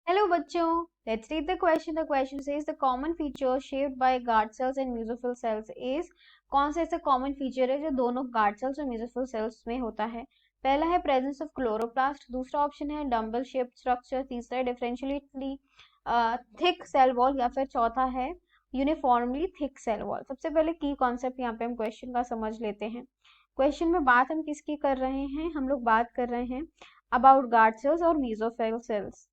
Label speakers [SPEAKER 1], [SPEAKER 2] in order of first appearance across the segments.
[SPEAKER 1] Hello बच्चों, let's read the question. The question says the common feature shaped by guard cells and mesophyll cells is कौन सा ऐसा common feature है जो दोनों guard cells और mesophyll cells में होता है। पहला है presence of chloroplast, दूसरा ऑप्शन है डम्बल shaped structure, तीसरा है differentially thick cell wall या फिर चौथा है uniformly thick cell wall। सबसे पहले की कॉन्सेप्ट यहाँ पे हम क्वेश्चन का समझ लेते हैं। क्वेश्चन में बात हम किसकी कर रहे हैं, हम लोग बात कर रहे हैं अबाउट गार्ड सेल्स और मेसोफिल सेल्स।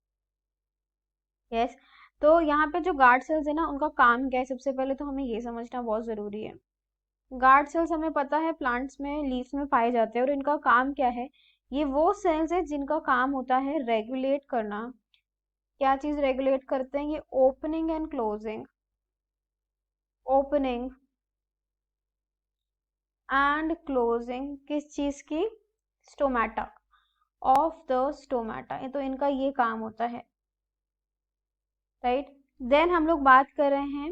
[SPEAKER 1] यस तो यहाँ पे जो गार्ड सेल्स है ना, उनका काम क्या है, सबसे पहले तो हमें ये समझना बहुत जरूरी है। गार्ड सेल्स हमें पता है प्लांट्स में, लीव्स में पाए जाते हैं और इनका काम क्या है। ये वो सेल्स है जिनका काम होता है रेगुलेट करना। क्या चीज रेगुलेट करते हैं ये? Opening and closing, opening and closing किस चीज की? Stomata, of the stomata. ये तो इनका ये काम होता है, राइट। देन हम लोग बात कर रहे हैं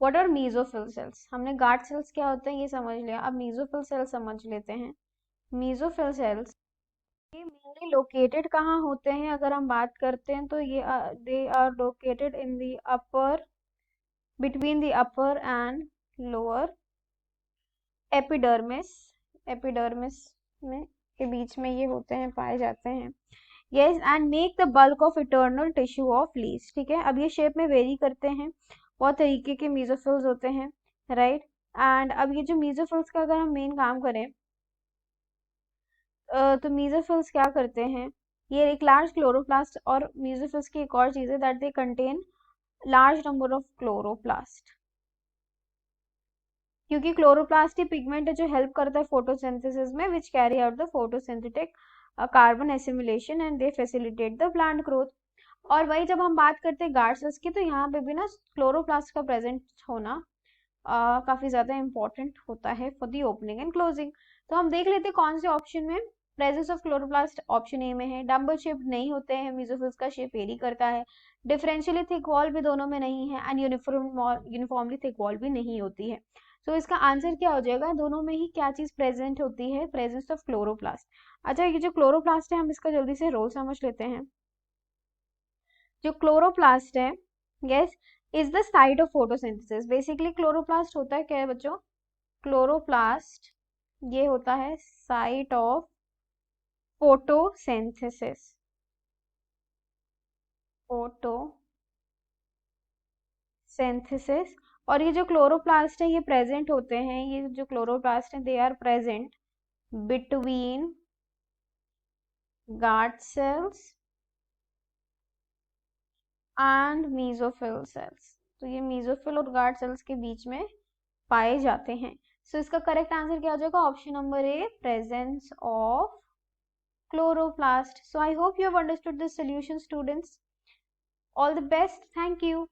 [SPEAKER 1] व्हाट आर मेसोफिल सेल्स। हमने गार्ड सेल्स क्या होते हैं ये समझ लिया, अब मेसोफिल सेल्स समझ लेते हैं। मेसोफिल सेल्स ये मेनली लोकेटेड कहाँ होते हैं, अगर हम बात करते हैं तो ये they are located in the upper, between the upper and lower epidermis. Epidermis में के बीच में ये होते हैं, पाए जाते हैं। Yes and make the bulk of eternal tissue of leaves. ठीक है, अब ये शेप में वेरी करते हैं, बहुत तरीके के मेसोफिल्स होते हैं, राइट। एंड अब ये जो मेसोफिल्स का अगर हम मेन काम करें तो मेसोफिल्स क्या करते हैं, ये एक लार्ज क्लोरोप्लास्ट, और मेसोफिल्स की एक और चीज है that they contain large number of chloroplast, क्योंकि क्लोरोप्लास्ट ही पिगमेंट है जो हेल्प करता है फोटोसिंथेसिस में, which carry out the photosynthetic carbon assimilation and they facilitate the plant growth. और वही जब हम बात करते हैं गार्ड सेल्स की, तो यहाँ पे भी ना क्लोरोप्लास्ट का प्रेजेंट होना काफी ज्यादा इंपॉर्टेंट होता है for the opening and closing. तो हम देख लेते हैं कौन से ऑप्शन में presence of chloroplast option A में है। डम्बल शेप नहीं होते हैं, मेसोफिल्स का शेप वेरी करता है। डिफरेंशियली थिक वॉल भी दोनों में नहीं है, एंड यूनिफॉर्मली थिक वॉल भी नहीं होती है। तो इसका आंसर क्या हो जाएगा, दोनों में ही क्या चीज प्रेजेंट होती है? Presence of chloroplast. अच्छा, ये जो क्लोरोप्लास्ट है हम इसका जल्दी से रोल समझ लेते हैं। जो क्लोरोप्लास्ट है, yes, is the site of photosynthesis. Basically chloroplast होता है क्या है बच्चों? क्लोरोप्लास्ट ये होता है साइट ऑफ फोटोसिंथेसिस, फोटोसिंथेसिस। और ये जो क्लोरोप्लास्ट है ये प्रेजेंट होते हैं, ये जो क्लोरोप्लास्ट है they are present between guard cells and mesophyll cells. तो ये मेसोफिल और गार्ड सेल्स के बीच में पाए जाते हैं। सो इसका करेक्ट आंसर क्या हो जाएगा? Option number A, presence of chloroplast. So I hope you have understood this solution, students. All the best. Thank you.